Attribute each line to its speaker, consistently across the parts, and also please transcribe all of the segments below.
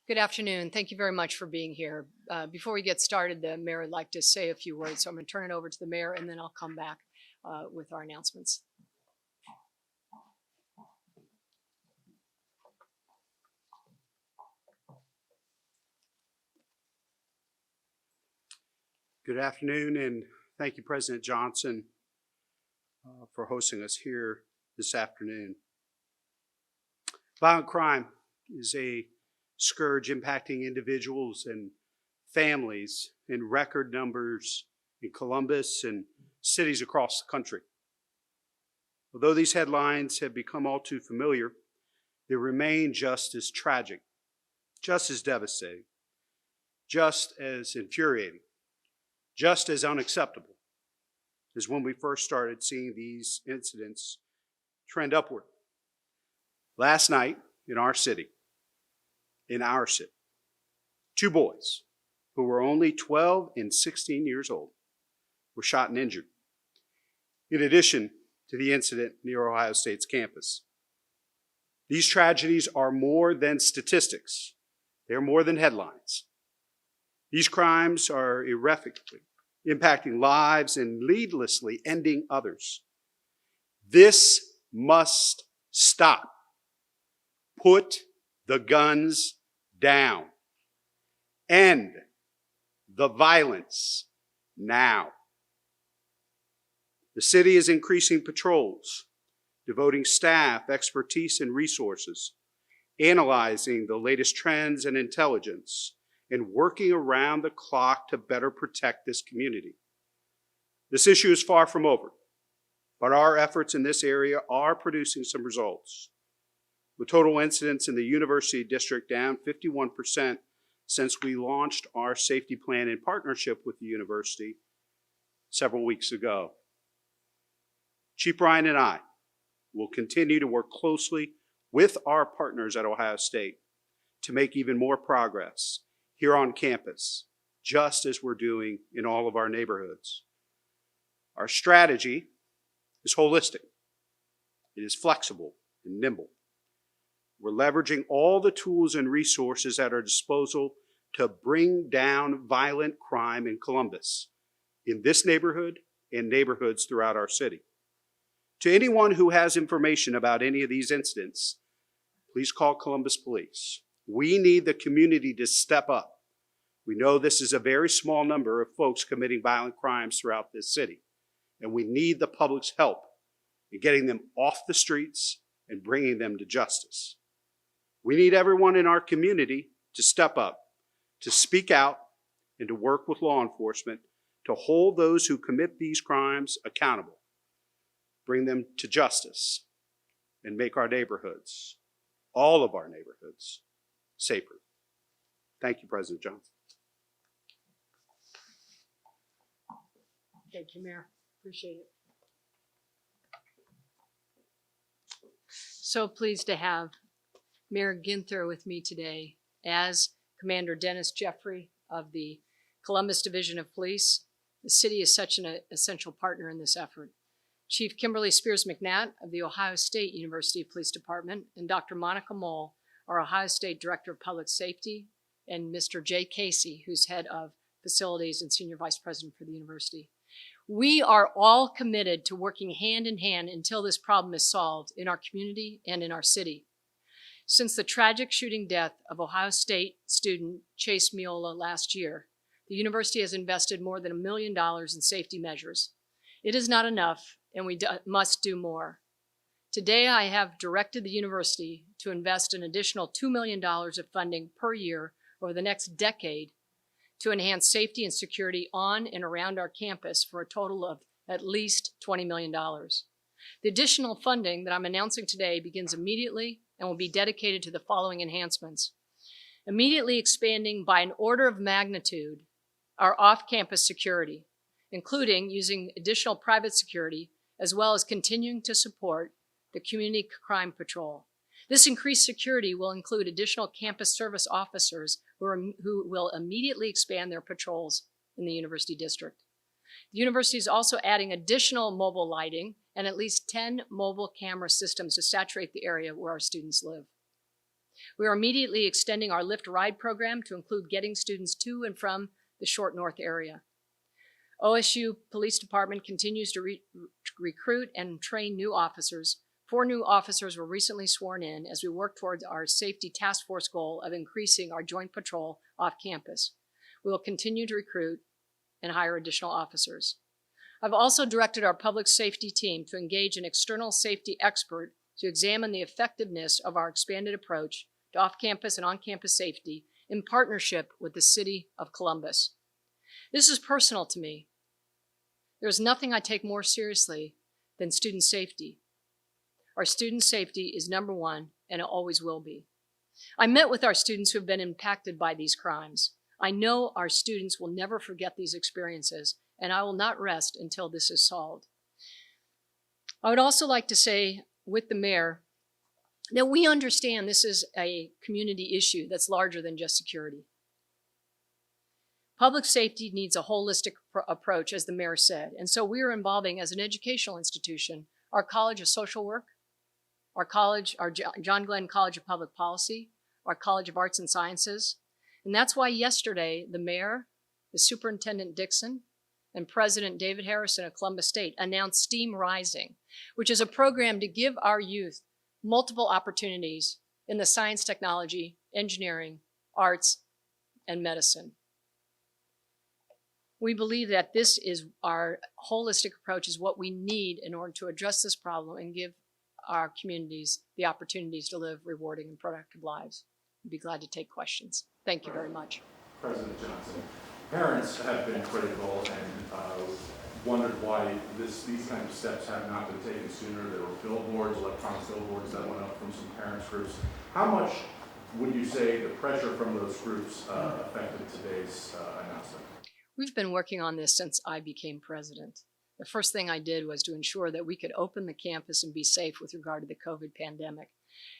Speaker 1: Good afternoon. Thank you very much for being here. Before we get started, the mayor would like to say a few words, so I'm going to turn it over to the mayor and then I'll come back with our announcements.
Speaker 2: Good afternoon, and thank you, President Johnson, for hosting us here this afternoon. Violent crime is a scourge impacting individuals and families in record numbers in Columbus and cities across the country. Although these headlines have become all too familiar, they remain just as tragic, just as devastating, just as infuriating, just as unacceptable as when we first started seeing these incidents trend upward. Last night in our city, two boys who were only 12 and 16 years old were shot and injured, in addition to the incident near Ohio State's campus. These tragedies are more than statistics. They're more than headlines. These crimes are irrevocably impacting lives and needlessly ending others. This must stop. Put the guns down. End the violence now. The city is increasing patrols, devoting staff, expertise, and resources, analyzing the latest trends and intelligence, and working around the clock to better protect this community. This issue is far from over, but our efforts in this area are producing some results. With total incidents in the University District down 51% since we launched our safety plan in partnership with the university several weeks ago. Chief Ryan and I will continue to work closely with our partners at Ohio State to make even more progress here on campus, just as we're doing in all of our neighborhoods. Our strategy is holistic. It is flexible and nimble. We're leveraging all the tools and resources at our disposal to bring down violent crime in Columbus, in this neighborhood and neighborhoods throughout our city. To anyone who has information about any of these incidents, please call Columbus Police. We need the community to step up. We know this is a very small number of folks committing violent crimes throughout this city, and we need the public's help in getting them off the streets and bringing them to justice. We need everyone in our community to step up, to speak out, and to work with law enforcement to hold those who commit these crimes accountable, bring them to justice, and make our neighborhoods, all of our neighborhoods, safer. Thank you, President Johnson.
Speaker 1: Thank you, Mayor. Appreciate it. So pleased to have Mayor Ginther with me today, as Commander Dennis Jeffrey of the Columbus Division of Police. The city is such an essential partner in this effort. Chief Kimberly Spears McNatt of the Ohio State University Police Department, and Dr. Monica Mole, our Ohio State Director of Public Safety, and Mr. Jay Casey, who's head of facilities and senior vice president for the university. We are all committed to working hand in hand until this problem is solved in our community and in our city. Since the tragic shooting death of Ohio State student Chase Miola last year, the university has invested more than $1 million in safety measures. It is not enough, and we must do more. Today, I have directed the university to invest an additional $2 million of funding per year over the next decade to enhance safety and security on and around our campus for a total of at least $20 million. The additional funding that I'm announcing today begins immediately and will be dedicated to the following enhancements. Immediately expanding by an order of magnitude our off-campus security, including using additional private security, as well as continuing to support the Community Crime Patrol. This increased security will include additional campus service officers who will immediately expand their patrols in the University District. The university is also adding additional mobile lighting and at least 10 mobile camera systems to saturate the area where our students live. We are immediately extending our Lyft Ride program to include getting students to and from the Short North area. OSU Police Department continues to recruit and train new officers. 4 new officers were recently sworn in as we work towards our safety task force goal of increasing our joint patrol off campus. We will continue to recruit and hire additional officers. I've also directed our public safety team to engage an external safety expert to examine the effectiveness of our expanded approach to off-campus and on-campus safety in partnership with the City of Columbus. This is personal to me. There's nothing I take more seriously than student safety. Our student safety is number one, and it always will be. I met with our students who have been impacted by these crimes. I know our students will never forget these experiences, and I will not rest until this is solved. I would also like to say with the mayor that we understand this is a community issue that's larger than just security. Public safety needs a holistic approach, as the mayor said, and so we are involving, as an educational institution, our College of Social Work, our John Glenn College of Public Policy, our College of Arts and Sciences. And that's why yesterday the mayor, the Superintendent Dixon, and President David Harrison of Columbus State announced STEAM Rising, which is a program to give our youth multiple opportunities in the science, technology, engineering, arts, and medicine. We believe that this is our holistic approach is what we need in order to address this problem and give our communities the opportunities to live rewarding and productive lives. I'd be glad to take questions. Thank you very much.
Speaker 3: President Johnson, parents have been critical and wondered why these kind of steps have not been taken sooner. There were billboards, electronic billboards that went up from some parents groups. How much would you say the pressure from those groups affected today's announcement?
Speaker 1: We've been working on this since I became president. The first thing I did was to ensure that we could open the campus and be safe with regard to the COVID pandemic.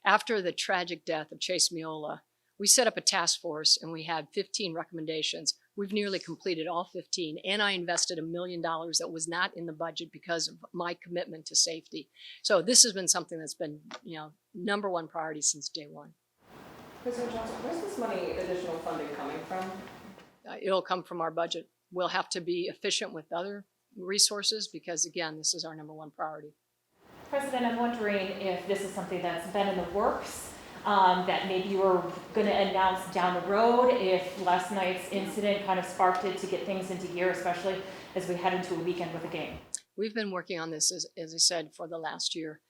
Speaker 1: After the tragic death of Chase Miola, we set up a task force and we had 15 recommendations. We've nearly completed all 15, and I invested $1 million that was not in the budget because of my commitment to safety. So this has been something that's been, number one priority since day one.
Speaker 4: President Johnson, where's this money, additional funding coming from?
Speaker 1: It'll come from our budget. We'll have to be efficient with other resources because, again, this is our number one priority.
Speaker 5: President, I'm wondering if this is something that's been in the works, that maybe you were going to announce down the road, if last night's incident kind of sparked it to get things into gear, especially as we head into a weekend with a game.
Speaker 1: We've been working on this, as I said, for the last year.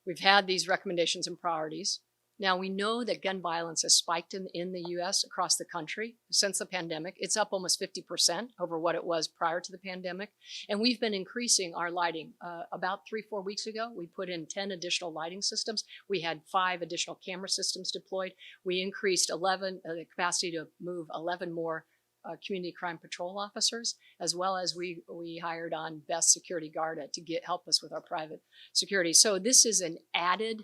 Speaker 1: We've had these recommendations and priorities. Now, we know that gun violence has spiked in the U.S. across the country since the pandemic. It's up almost 50% over what it was prior to the pandemic. And we've been increasing our lighting. About 3-4 weeks ago, we put in 10 additional lighting systems. We had 5 additional camera systems deployed. We increased the capacity to move 11 more community crime patrol officers, as well as we hired on Best Security Guard to help us with our private security. So this is an added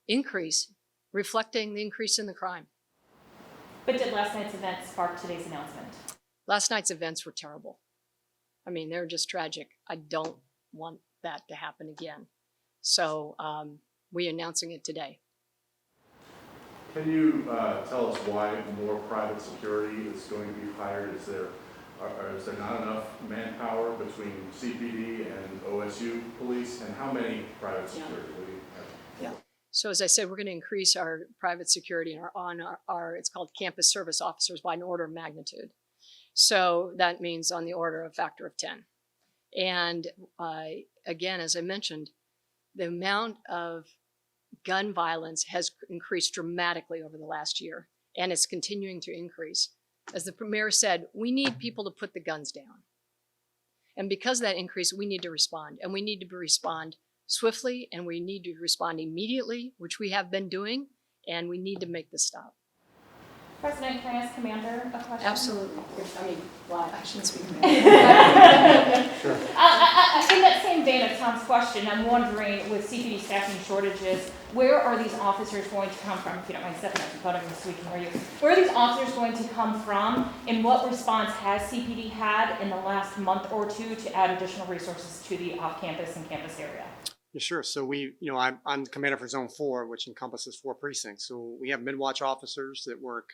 Speaker 1: increase, reflecting the increase in the crime.
Speaker 5: But did last night's event spark today's announcement?
Speaker 1: Last night's events were terrible. I mean, they're just tragic. I don't want that to happen again. So we're announcing it today.
Speaker 3: Can you tell us why more private security is going to be hired? Is there not enough manpower between CPD and OSU police? And how many private security will you have?
Speaker 1: Yeah. So as I said, we're going to increase our private security on our it's called campus service officers by an order of magnitude. So that means on the order of factor of 10. And again, as I mentioned, the amount of gun violence has increased dramatically over the last year, and it's continuing to increase. As the mayor said, we need people to put the guns down. And because of that increase, we need to respond, and we need to respond swiftly, and we need to respond immediately, which we have been doing, and we need to make this stop.
Speaker 5: President, can I ask Commander a question?
Speaker 1: Absolutely. I mean, well, I shouldn't speak.
Speaker 5: Sure. In that same vein of Tom's question, I'm wondering, with CPD staffing shortages, where are these officers going to come from? If you don't mind stepping up and phoning so we can hear you. Where are these officers going to come from, and what response has CPD had in the last month or two to add additional resources to the off-campus and campus area?
Speaker 6: Yeah, sure. So I'm the commander for Zone 4, which encompasses 4 precincts. So we have mid-watch officers that work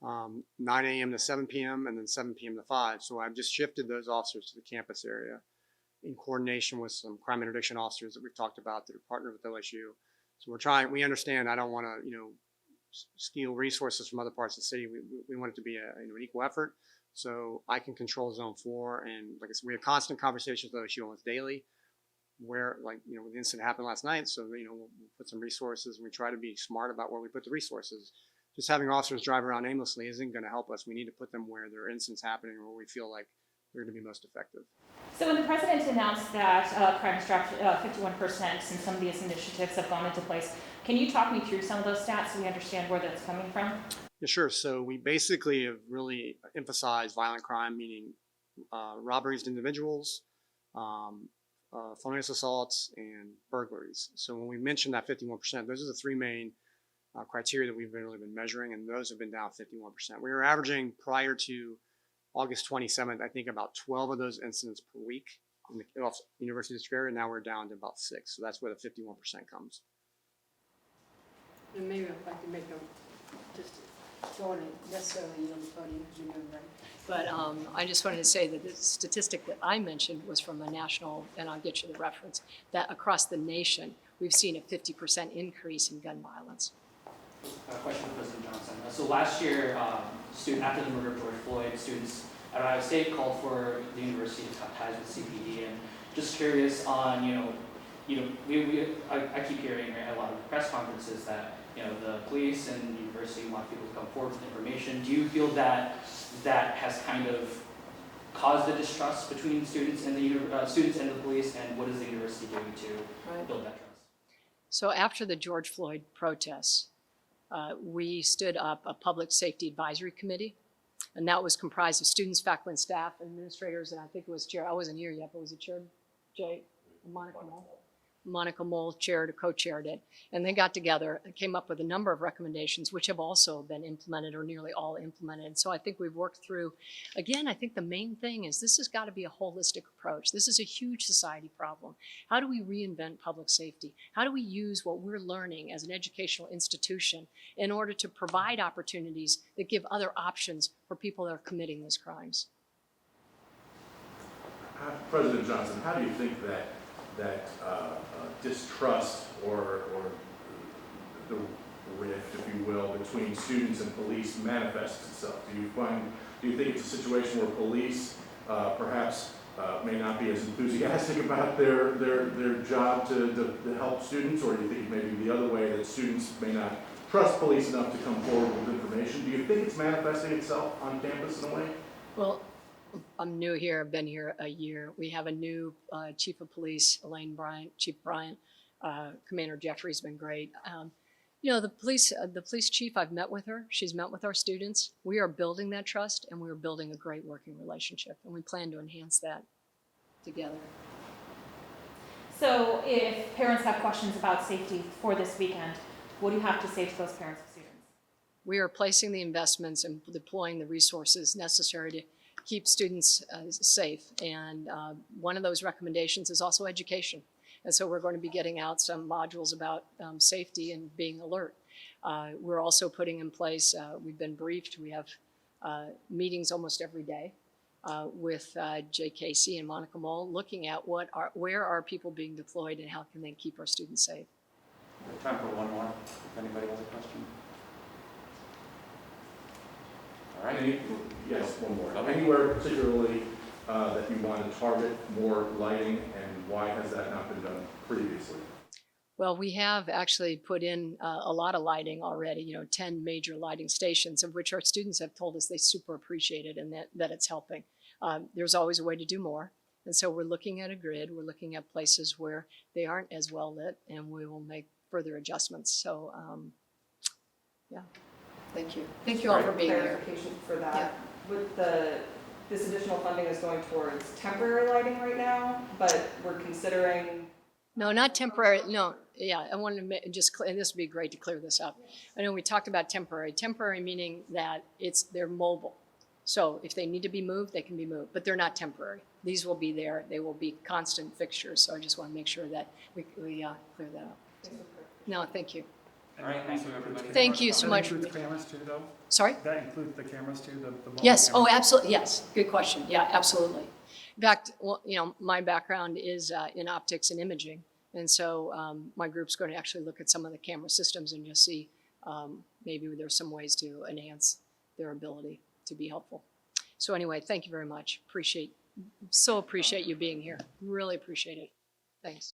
Speaker 6: 9 a.m. to 7 p.m. and then 7 p.m. to 5. So I've just shifted those officers to the campus area in coordination with some crime interdiction officers that we've talked about that are partnered with LSU. So we understand, I don't want to, steal resources from other parts of the city. We want it to be an equal effort. So I can control Zone 4. And like I said, we have constant conversations with LSU almost daily where, the incident happened last night. So, we'll put some resources and we try to be smart about where we put the resources. Just having officers drive around aimlessly isn't going to help us. We need to put them where there are incidents happening or where we feel like they're going to be most effective.
Speaker 5: So when the president announced that crime has dropped 51% since some of these initiatives have gone into place, can you talk me through some of those stats so we understand where that's coming from?
Speaker 6: Yeah, sure. So we basically have really emphasized violent crime, meaning robberies to individuals, felonious assaults, and burglaries. So when we mentioned that 51%, those are the 3 main criteria that we've really been measuring, and those have been down 51%. We were averaging prior to August 27th, I think about 12 of those incidents per week in the University District area. Now we're down to about 6. So that's where the 51% comes.
Speaker 1: And maybe if I can make a, just don't want to necessarily on the podium because you're doing right. But I just wanted to say that the statistic that I mentioned was from a national, and I'll get you the reference, that across the nation, we've seen a 50% increase in gun violence.
Speaker 7: Question for President Johnson. So last year, after the murder of George Floyd, students at Ohio State called for the university to cut ties with CPD. And just curious on, I keep hearing at a lot of press conferences that, the police and the university want people to come forward with information. Do you feel that that has kind of caused a distrust between students and the police, and what is the university doing to build that trust?
Speaker 1: So after the George Floyd protests, we stood up a public safety advisory committee, and that was comprised of students, faculty, and staff, administrators, and I think it was chair. I wasn't here yet, but was it Chair Jay Monica Mole? Monica Mole chaired or co-chaired it, and they got together and came up with a number of recommendations, which have also been implemented or nearly all implemented. So I think we've worked through. Again, I think the main thing is this has got to be a holistic approach. This is a huge society problem. How do we reinvent public safety? How do we use what we're learning as an educational institution in order to provide opportunities that give other options for people that are committing these crimes?
Speaker 3: President Johnson, how do you think that distrust or the rift, if you will, between students and police manifests itself? Do you think it's a situation where police perhaps may not be as enthusiastic about their job to help students, or do you think it may be the other way, that students may not trust police enough to come forward with information? Do you think it's manifesting itself on campus in a way?
Speaker 1: Well, I'm new here. I've been here a year. We have a new chief of police, Elaine Bryant, Chief Bryant. Commander Jeffrey's been great. The police chief, I've met with her. She's met with our students. We are building that trust, and we are building a great working relationship, and we plan to enhance that together.
Speaker 5: So if parents have questions about safety for this weekend, what do you have to say to those parents and students?
Speaker 1: We are placing the investments and deploying the resources necessary to keep students safe. And one of those recommendations is also education. And so we're going to be getting out some modules about safety and being alert. We're also putting in place, we've been briefed, we have meetings almost every day with Jay Casey and Monica Mole, looking at where are people being deployed and how can they keep our students safe.
Speaker 7: We have time for one more, if anybody has a question. All right.
Speaker 3: Yes, one more. Anywhere particularly that you want to target more lighting, and why has that not been done previously?
Speaker 1: Well, we have actually put in a lot of lighting already, 10 major lighting stations, of which our students have told us they super appreciate it and that it's helping. There's always a way to do more. And so we're looking at a grid. We're looking at places where they aren't as well lit, and we will make further adjustments. So, yeah. Thank you. Thank you all for being here.
Speaker 4: Clarification for that.
Speaker 1: Yeah.
Speaker 4: With this additional funding is going towards temporary lighting right now, but we're considering.
Speaker 1: No, not temporary. No, yeah, I wanted to and this would be great to clear this up. I know we talked about temporary. Temporary meaning that they're mobile. So if they need to be moved, they can be moved, but they're not temporary. these will be there. They will be constant fixtures, so I just want to make sure that we clear that up. No, thank you.
Speaker 7: All right, thank you, everybody.
Speaker 1: Thank you so much.
Speaker 8: That includes cameras too, though?
Speaker 1: Sorry?
Speaker 8: That includes the cameras too, the mobile
Speaker 1: Yes, oh,
Speaker 8: cameras?
Speaker 1: absolutely, yes, good question, yeah, absolutely. In fact, well, you know, my background is in optics and imaging, and so my group's going to actually look at some of the camera systems and just see maybe there's some ways to enhance their ability to be helpful. So anyway, thank you very much, appreciate you being here, really appreciate it, thanks.